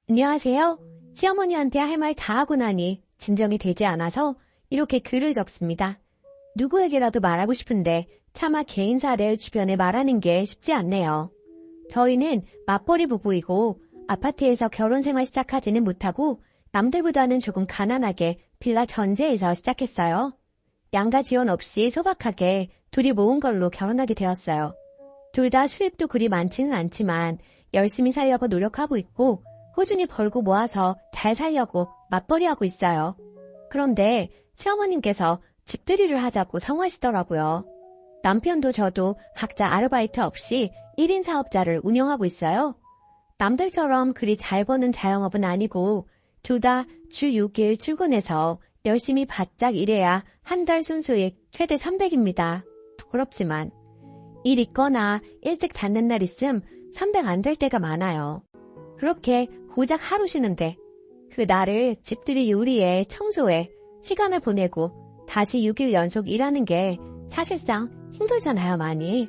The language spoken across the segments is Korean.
안녕하세요. 시어머니한테 할 말 다 하고 나니 진정이 되지 않아서 이렇게 글을 적습니다. 누구에게라도 말하고 싶은데 차마 개인사를 주변에 말하는 게 쉽지 않네요. 저희는 맞벌이 부부이고 아파트에서 결혼생활 시작하지는 못하고 남들보다는 조금 가난하게 빌라 전세에서 시작했어요. 양가 지원 없이 소박하게 둘이 모은 걸로 결혼하게 되었어요. 둘 다 수입도 그리 많지는 않지만 열심히 살려고 노력하고 있고 꾸준히 벌고 모아서 잘 살려고 맞벌이하고 있어요. 그런데 시어머님께서 집들이를 하자고 성하시더라고요. 남편도 저도 각자 아르바이트 없이 1인 사업자를 운영하고 있어요. 남들처럼 그리 잘 버는 자영업은 아니고 둘 다 주 6일 출근해서 열심히 바짝 일해야 한 달 순수익 최대 300입니다. 부끄럽지만 일 있거나 일찍 닫는 날 있음 300 안 될 때가 많아요. 그렇게 고작 하루 쉬는데 그 날을 집들이 요리에 청소에 시간을 보내고 다시 6일 연속 일하는 게 사실상 힘들잖아요, 많이.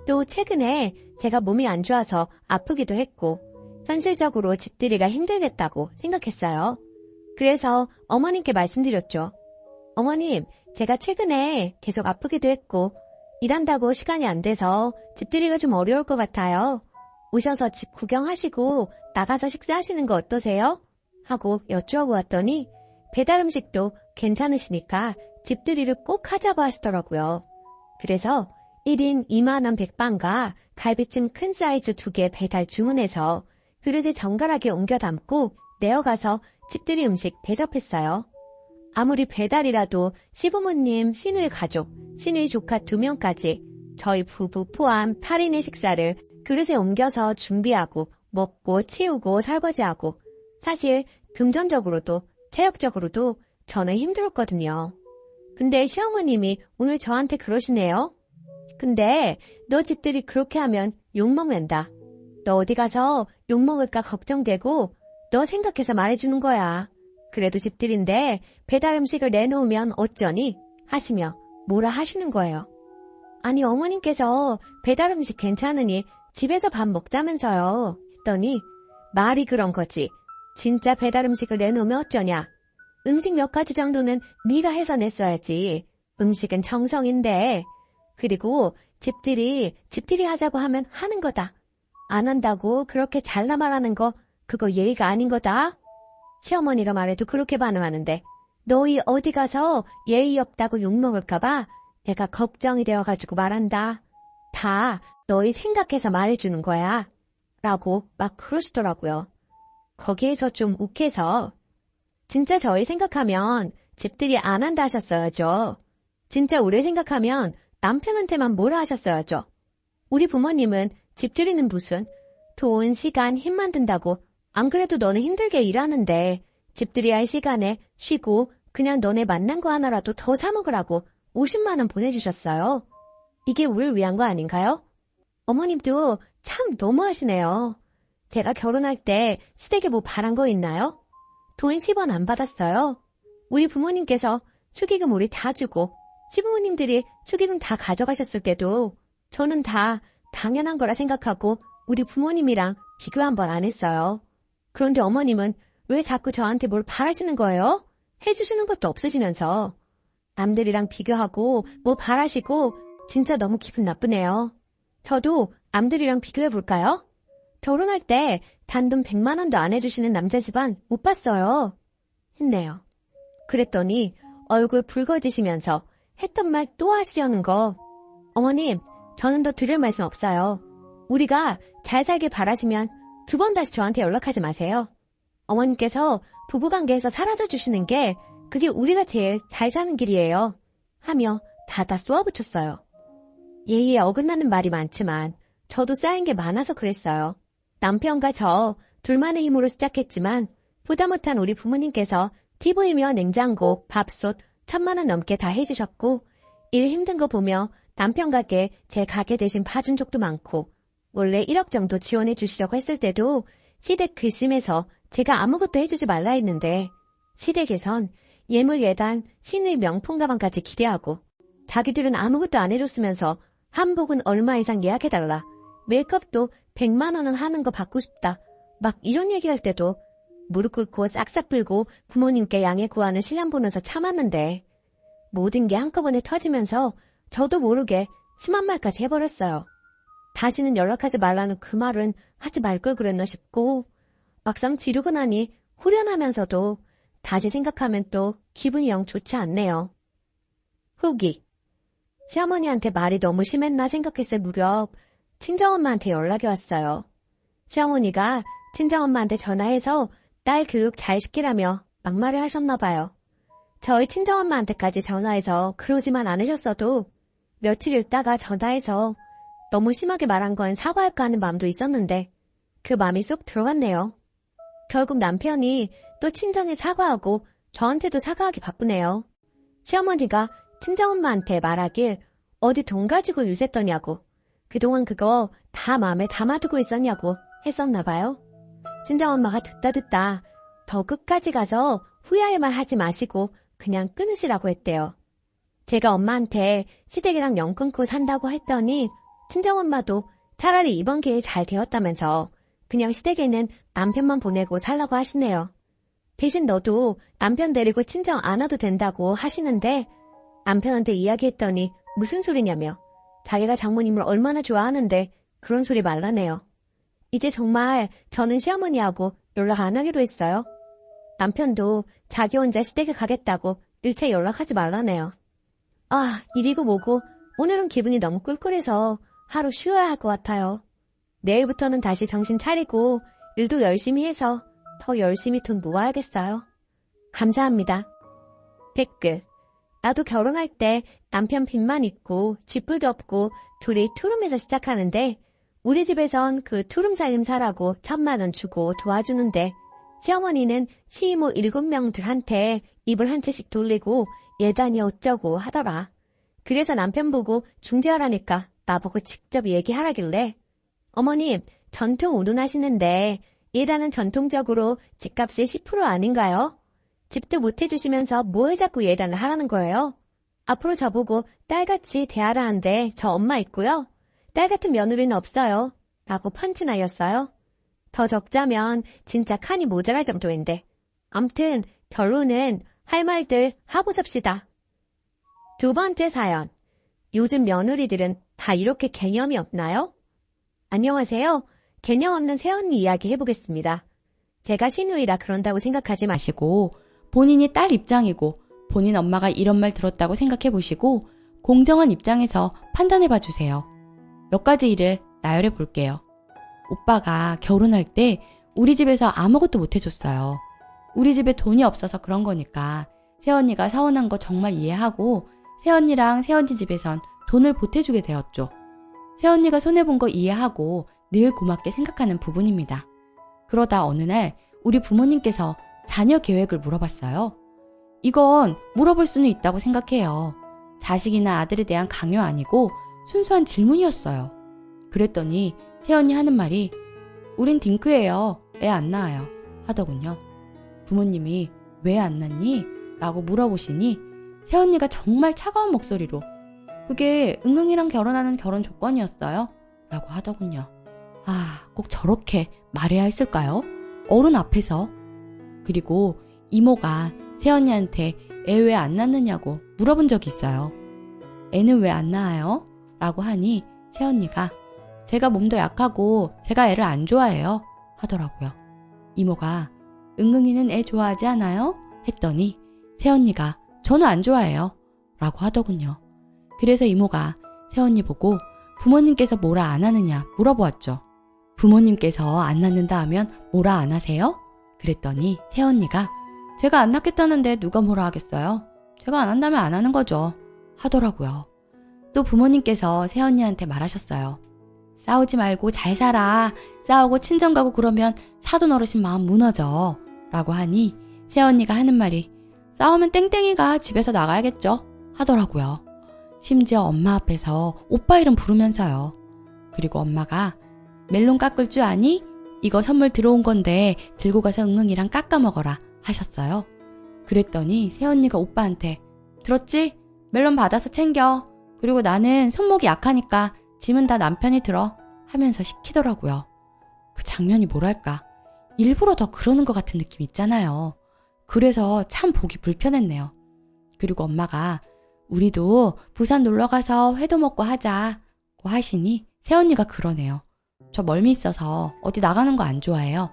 또 최근에 제가 몸이 안 좋아서 아프기도 했고 현실적으로 집들이가 힘들겠다고 생각했어요. 그래서 어머님께 말씀드렸죠. 어머님, 제가 최근에 계속 아프기도 했고 일한다고 시간이 안 돼서 집들이가 좀 어려울 것 같아요. 오셔서 집 구경하시고 나가서 식사하시는 거 어떠세요? 하고 여쭈어보았더니 배달 음식도 괜찮으시니까 집들이를 꼭 하자고 하시더라고요. 그래서 1인 2만원 백반과 갈비찜 큰 사이즈 2개 배달 주문해서 그릇에 정갈하게 옮겨 담고 내어가서 집들이 음식 대접했어요. 아무리 배달이라도 시부모님, 시누이 가족, 시누이 조카 2명까지 저희 부부 포함 8인의 식사를 그릇에 옮겨서 준비하고 먹고 치우고 설거지하고 사실 금전적으로도 체력적으로도 저는 힘들었거든요. 근데 시어머님이 오늘 저한테 그러시네요. 근데 너 집들이 그렇게 하면 욕먹는다. 너 어디 가서 욕먹을까 걱정되고 너 생각해서 말해주는 거야. 그래도 집들인데 배달 음식을 내놓으면 어쩌니? 하시며 뭐라 하시는 거예요. 아니 어머님께서 배달 음식 괜찮으니 집에서 밥 먹자면서요. 했더니 말이 그런 거지. 진짜 배달 음식을 내놓으면 어쩌냐. 음식 몇 가지 정도는 네가 해서 냈어야지. 음식은 정성인데. 그리고 집들이 하자고 하면 하는 거다. 안 한다고 그렇게 잘라 말하는 거 그거 예의가 아닌 거다. 시어머니가 말해도 그렇게 반응하는데 너희 어디 가서 예의 없다고 욕먹을까봐 내가 걱정이 되어가지고 말한다. 다 너희 생각해서 말해주는 거야. 라고 막 그러시더라고요. 거기에서 좀 욱해서 진짜 저희 생각하면 집들이 안 한다 하셨어야죠. 진짜 우리 생각하면 남편한테만 뭐라 하셨어야죠. 우리 부모님은 집들이는 무슨 돈, 시간, 힘만 든다고 안 그래도 너는 힘들게 일하는데 집들이 할 시간에 쉬고 그냥 너네 만난 거 하나라도 더 사 먹으라고 50만 원 보내주셨어요. 이게 우리를 위한 거 아닌가요? 어머님도 참 너무하시네요. 제가 결혼할 때 시댁에 뭐 바란 거 있나요? 돈 10원 안 받았어요. 우리 부모님께서 축의금 우리 다 주고 시부모님들이 축의금 다 가져가셨을 때도 저는 다 당연한 거라 생각하고 우리 부모님이랑 비교 한 번 안 했어요. 그런데 어머님은 왜 자꾸 저한테 뭘 바라시는 거예요? 해주시는 것도 없으시면서. 남들이랑 비교하고 뭐 바라시고 진짜 너무 기분 나쁘네요. 저도 남들이랑 비교해볼까요? 결혼할 때 단돈 100만 원도 안 해주시는 남자 집안 못 봤어요. 했네요. 그랬더니 얼굴 붉어지시면서 했던 말 또 하시려는 거. 어머님, 저는 더 드릴 말씀 없어요. 우리가 잘 살길 바라시면 2번 다시 저한테 연락하지 마세요. 어머님께서 부부관계에서 사라져주시는 게 그게 우리가 제일 잘 사는 길이에요. 하며 닫아 쏘아붙였어요. 예의에 어긋나는 말이 많지만 저도 쌓인 게 많아서 그랬어요. 남편과 저 둘만의 힘으로 시작했지만 보다 못한 우리 부모님께서 TV며 냉장고, 밥솥 1,000만 원 넘게 다 해주셨고 일 힘든 거 보며 남편 가게 제 가게 대신 봐준 적도 많고 원래 1억 정도 지원해 주시려고 했을 때도 시댁 괘씸해서 제가 아무것도 해주지 말라 했는데 시댁에선 예물 예단, 시누이 명품 가방까지 기대하고 자기들은 아무것도 안 해줬으면서 한복은 얼마 이상 예약해달라. 메이크업도 100만 원은 하는 거 받고 싶다. 막 이런 얘기할 때도 무릎 꿇고 싹싹 빌고 부모님께 양해 구하는 신랑 보면서 참았는데 모든 게 한꺼번에 터지면서 저도 모르게 심한 말까지 해버렸어요. 다시는 연락하지 말라는 그 말은 하지 말 걸 그랬나 싶고 막상 지르고 나니 후련하면서도 다시 생각하면 또 기분이 영 좋지 않네요. 후기. 시어머니한테 말이 너무 심했나 생각했을 무렵 친정엄마한테 연락이 왔어요. 시어머니가 친정엄마한테 전화해서 딸 교육 잘 시키라며 막말을 하셨나 봐요. 저희 친정엄마한테까지 전화해서 그러지만 않으셨어도 며칠 있다가 전화해서 너무 심하게 말한 건 사과할까 하는 마음도 있었는데 그 마음이 쏙 들어갔네요. 결국 남편이 또 친정에 사과하고 저한테도 사과하기 바쁘네요. 시어머니가 친정엄마한테 말하길 어디 돈 가지고 유세떠냐고 그동안 그거 다 마음에 담아두고 있었냐고 했었나 봐요. 친정엄마가 듣다 더 끝까지 가서 후회할 말 하지 마시고 그냥 끊으시라고 했대요. 제가 엄마한테 시댁이랑 연 끊고 산다고 했더니 친정엄마도 차라리 이번 기회에 잘 되었다면서 그냥 시댁에는 남편만 보내고 살라고 하시네요. 대신 너도 남편 데리고 친정 안 와도 된다고 하시는데 남편한테 이야기했더니 무슨 소리냐며 자기가 장모님을 얼마나 좋아하는데 그런 소리 말라네요. 이제 정말 저는 시어머니하고 연락 안 하기로 했어요. 남편도 자기 혼자 시댁에 가겠다고 일체 연락하지 말라네요. 아, 일이고 뭐고 오늘은 기분이 너무 꿀꿀해서 하루 쉬어야 할 것 같아요. 내일부터는 다시 정신 차리고 일도 열심히 해서 더 열심히 돈 모아야겠어요. 감사합니다. 댓글. 나도 결혼할 때 남편 빚만 있고 쥐뿔도 없고 둘이 투룸에서 시작하는데 우리 집에선 그 투룸 살림 사라고 1,000만 원 주고 도와주는데 시어머니는 시이모 7명들한테 입을 한 채씩 돌리고 예단이 어쩌고 하더라. 그래서 남편 보고 중재하라니까 나보고 직접 얘기하라길래 어머님 전통 운운하시는데 예단은 전통적으로 집값의 10% 아닌가요? 집도 못 해주시면서 뭘 자꾸 예단을 하라는 거예요? 앞으로 저보고 딸같이 대하라 한데 저 엄마 있고요. 딸 같은 며느리는 없어요. 라고 펀치나였어요. 더 적자면 진짜 칸이 모자랄 정도인데. 암튼 결론은 할 말들 하고 삽시다. 두 번째 사연. 요즘 며느리들은 다 이렇게 개념이 없나요? 안녕하세요. 개념 없는 새언니 이야기 해보겠습니다. 제가 신우이라 그런다고 생각하지 마시고 본인이 딸 입장이고 본인 엄마가 이런 말 들었다고 생각해 보시고 공정한 입장에서 판단해 봐 주세요. 몇 가지 일을 나열해 볼게요. 오빠가 결혼할 때 우리 집에서 아무것도 못 해줬어요. 우리 집에 돈이 없어서 그런 거니까 새언니가 서운한 거 정말 이해하고 새언니랑 새언니 집에선 돈을 보태주게 되었죠. 새언니가 손해본 거 이해하고 늘 고맙게 생각하는 부분입니다. 그러다 어느 날 우리 부모님께서 자녀 계획을 물어봤어요. 이건 물어볼 수는 있다고 생각해요. 자식이나 아들에 대한 강요 아니고 순수한 질문이었어요. 그랬더니 새언니 하는 말이 우린 딩크예요. 애 안 낳아요. 하더군요. 부모님이 왜 안 낳니? 라고 물어보시니 새언니가 정말 차가운 목소리로 그게 응응이랑 결혼하는 결혼 조건이었어요. 라고 하더군요. 아, 꼭 저렇게 말해야 했을까요? 어른 앞에서. 그리고 이모가 새언니한테 애 왜 안 낳느냐고 물어본 적이 있어요. 애는 왜 안 낳아요? 라고 하니 새언니가 제가 몸도 약하고 제가 애를 안 좋아해요. 하더라고요. 이모가 응응이는 애 좋아하지 않아요? 했더니 새언니가 저는 안 좋아해요. 라고 하더군요. 그래서 이모가 새언니 보고 부모님께서 뭐라 안 하느냐 물어보았죠. 부모님께서 안 낳는다 하면 뭐라 안 하세요? 그랬더니 새언니가 제가 안 낳겠다는데 누가 뭐라 하겠어요? 제가 안 한다면 안 하는 거죠. 하더라고요. 또 부모님께서 새언니한테 말하셨어요. 싸우지 말고 잘 살아. 싸우고 친정 가고 그러면 사돈 어르신 마음 무너져. 라고 하니 새언니가 하는 말이 싸우면 땡땡이가 집에서 나가야겠죠. 하더라고요. 심지어 엄마 앞에서 오빠 이름 부르면서요. 그리고 엄마가 멜론 깎을 줄 아니? 이거 선물 들어온 건데 들고 가서 응응이랑 깎아 먹어라 하셨어요. 그랬더니 새언니가 오빠한테 들었지? 멜론 받아서 챙겨. 그리고 나는 손목이 약하니까 짐은 다 남편이 들어 하면서 시키더라고요. 그 장면이 뭐랄까 일부러 더 그러는 것 같은 느낌 있잖아요. 그래서 참 보기 불편했네요. 그리고 엄마가 우리도 부산 놀러 가서 회도 먹고 하자고 하시니 새언니가 그러네요. 저 멀미 있어서 어디 나가는 거 안 좋아해요.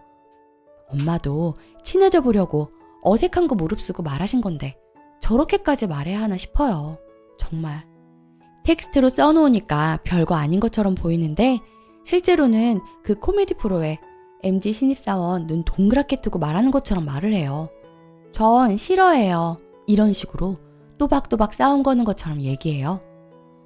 엄마도 친해져 보려고 어색한 거 무릅쓰고 말하신 건데 저렇게까지 말해야 하나 싶어요. 정말. 텍스트로 써놓으니까 별거 아닌 것처럼 보이는데 실제로는 그 코미디 프로에 MZ 신입사원 눈 동그랗게 뜨고 말하는 것처럼 말을 해요. 전 싫어해요. 이런 식으로 또박또박 싸움 거는 것처럼 얘기해요.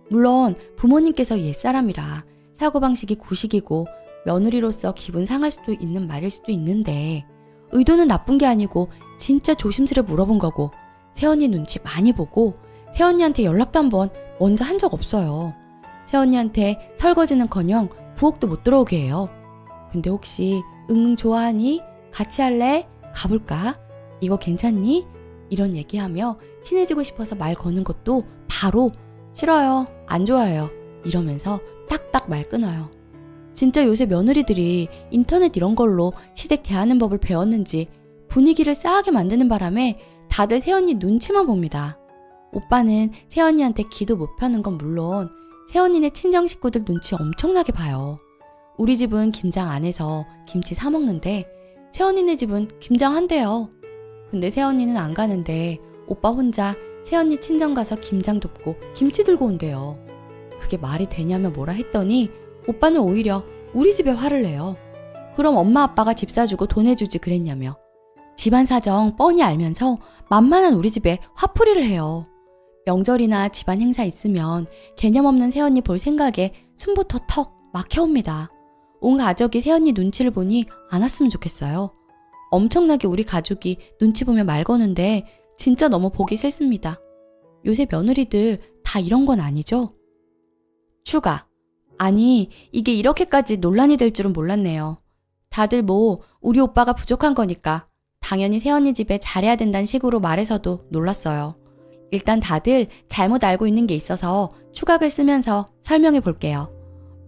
물론 부모님께서 옛사람이라 사고방식이 구식이고 며느리로서 기분 상할 수도 있는 말일 수도 있는데 의도는 나쁜 게 아니고 진짜 조심스레 물어본 거고 새언니 눈치 많이 보고 새언니한테 연락도 한번 먼저 한 적 없어요. 새언니한테 설거지는커녕 부엌도 못 들어오게 해요. 근데 혹시 응 좋아하니? 같이 할래? 가볼까? 이거 괜찮니? 이런 얘기하며 친해지고 싶어서 말 거는 것도 바로 싫어요. 안 좋아해요. 이러면서 딱딱 말 끊어요. 진짜 요새 며느리들이 인터넷 이런 걸로 시댁 대하는 법을 배웠는지 분위기를 싸하게 만드는 바람에 다들 새언니 눈치만 봅니다. 오빠는 새언니한테 기도 못 펴는 건 물론 새언니네 친정 식구들 눈치 엄청나게 봐요. 우리 집은 김장 안 해서 김치 사 먹는데 새언니네 집은 김장 한대요. 근데 새언니는 안 가는데 오빠 혼자 새언니 친정 가서 김장 돕고 김치 들고 온대요. 그게 말이 되냐며 뭐라 했더니 오빠는 오히려 우리 집에 화를 내요. 그럼 엄마 아빠가 집 사주고 돈 해주지 그랬냐며. 집안 사정 뻔히 알면서 만만한 우리 집에 화풀이를 해요. 명절이나 집안 행사 있으면 개념 없는 새언니 볼 생각에 숨부터 턱 막혀옵니다. 온 가족이 새언니 눈치를 보니 안 왔으면 좋겠어요. 엄청나게 우리 가족이 눈치 보며 말 거는데 진짜 너무 보기 싫습니다. 요새 며느리들 다 이런 건 아니죠? 추가. 아니, 이게 이렇게까지 논란이 될 줄은 몰랐네요. 다들 뭐 우리 오빠가 부족한 거니까 당연히 새언니 집에 잘해야 된다는 식으로 말해서도 놀랐어요. 일단 다들 잘못 알고 있는 게 있어서 추각을 쓰면서 설명해 볼게요.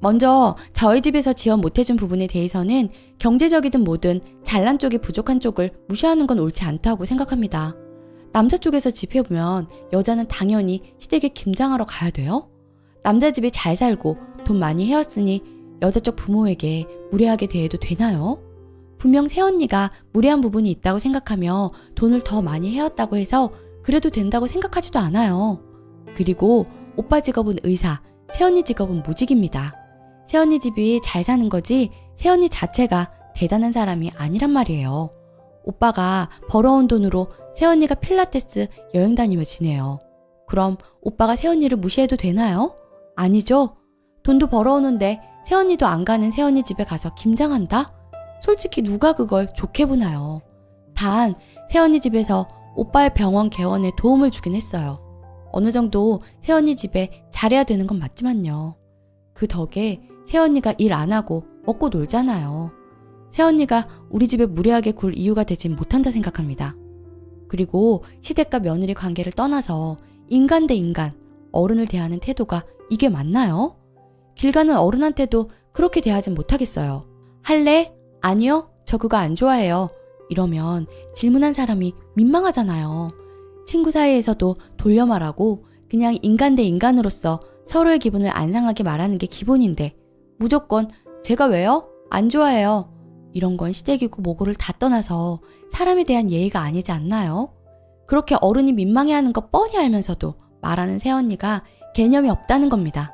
먼저 저희 집에서 지원 못해준 부분에 대해서는 경제적이든 뭐든 잘난 쪽이 부족한 쪽을 무시하는 건 옳지 않다고 생각합니다. 남자 쪽에서 집 해보면 여자는 당연히 시댁에 김장하러 가야 돼요? 남자 집이 잘 살고 돈 많이 해왔으니 여자 쪽 부모에게 무례하게 대해도 되나요? 분명 새언니가 무례한 부분이 있다고 생각하며 돈을 더 많이 해왔다고 해서 그래도 된다고 생각하지도 않아요. 그리고 오빠 직업은 의사, 새언니 직업은 무직입니다. 새언니 집이 잘 사는 거지 새언니 자체가 대단한 사람이 아니란 말이에요. 오빠가 벌어온 돈으로 새언니가 필라테스 여행 다니며 지내요. 그럼 오빠가 새언니를 무시해도 되나요? 아니죠. 돈도 벌어오는데 새언니도 안 가는 새언니 집에 가서 김장한다? 솔직히 누가 그걸 좋게 보나요? 단 새언니 집에서 오빠의 병원 개원에 도움을 주긴 했어요. 어느 정도 새언니 집에 잘해야 되는 건 맞지만요. 그 덕에 새언니가 일 안 하고 먹고 놀잖아요. 새언니가 우리 집에 무례하게 굴 이유가 되진 못한다 생각합니다. 그리고 시댁과 며느리 관계를 떠나서 인간 대 인간, 어른을 대하는 태도가 이게 맞나요? 길 가는 어른한테도 그렇게 대하진 못하겠어요. 할래? 아니요, 저 그거 안 좋아해요. 이러면 질문한 사람이 민망하잖아요. 친구 사이에서도 돌려 말하고 그냥 인간 대 인간으로서 서로의 기분을 안 상하게 말하는 게 기본인데 무조건 제가 왜요? 안 좋아해요. 이런 건 시댁이고 뭐고를 다 떠나서 사람에 대한 예의가 아니지 않나요? 그렇게 어른이 민망해하는 거 뻔히 알면서도 말하는 새언니가 개념이 없다는 겁니다.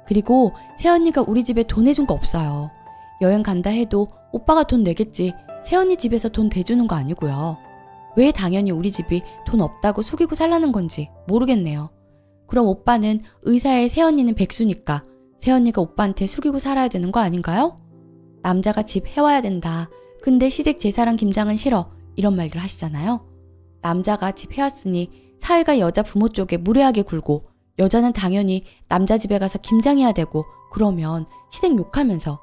그리고 새언니가 우리 집에 돈 해준 거 없어요. 여행 간다 해도 오빠가 돈 내겠지 새언니 집에서 돈 대주는 거 아니고요. 왜 당연히 우리 집이 돈 없다고 속이고 살라는 건지 모르겠네요. 그럼 오빠는 의사의 새언니는 백수니까 새언니가 오빠한테 숙이고 살아야 되는 거 아닌가요? 남자가 집 해와야 된다. 근데 시댁 제사랑 김장은 싫어. 이런 말들 하시잖아요. 남자가 집 해왔으니 사위가 여자 부모 쪽에 무례하게 굴고 여자는 당연히 남자 집에 가서 김장해야 되고 그러면 시댁 욕하면서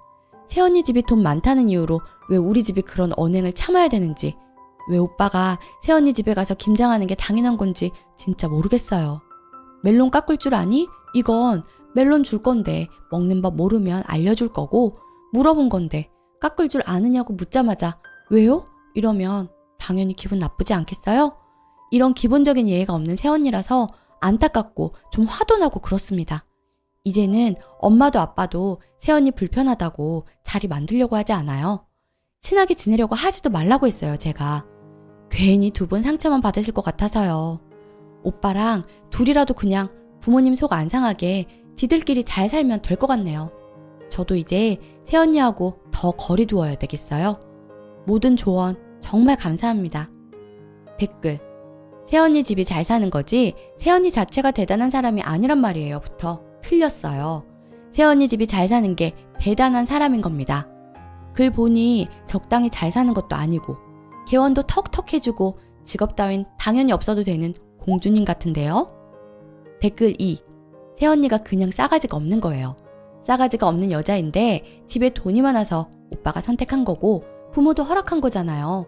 새언니 집이 돈 많다는 이유로 왜 우리 집이 그런 언행을 참아야 되는지 왜 오빠가 새언니 집에 가서 김장하는 게 당연한 건지 진짜 모르겠어요. 멜론 깎을 줄 아니? 이건 멜론 줄 건데 먹는 법 모르면 알려줄 거고 물어본 건데 깎을 줄 아느냐고 묻자마자 왜요? 이러면 당연히 기분 나쁘지 않겠어요? 이런 기본적인 예의가 없는 새언니라서 안타깝고 좀 화도 나고 그렇습니다. 이제는 엄마도 아빠도 새언니 불편하다고 자리 만들려고 하지 않아요. 친하게 지내려고 하지도 말라고 했어요, 제가. 괜히 두 분 상처만 받으실 것 같아서요. 오빠랑 둘이라도 그냥 부모님 속 안 상하게 지들끼리 잘 살면 될 것 같네요. 저도 이제 새언니하고 더 거리 두어야 되겠어요. 모든 조언 정말 감사합니다. 댓글. 새언니 집이 잘 사는 거지 새언니 자체가 대단한 사람이 아니란 말이에요 부터 틀렸어요. 새언니 집이 잘 사는 게 대단한 사람인 겁니다. 글 보니 적당히 잘 사는 것도 아니고 개원도 턱턱 해주고 직업 따윈 당연히 없어도 되는 공주님 같은데요. 댓글 2. 새언니가 그냥 싸가지가 없는 거예요. 싸가지가 없는 여자인데 집에 돈이 많아서 오빠가 선택한 거고 부모도 허락한 거잖아요.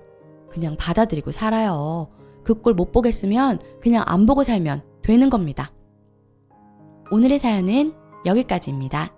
그냥 받아들이고 살아요. 그 꼴 못 보겠으면 그냥 안 보고 살면 되는 겁니다. 오늘의 사연은 여기까지입니다.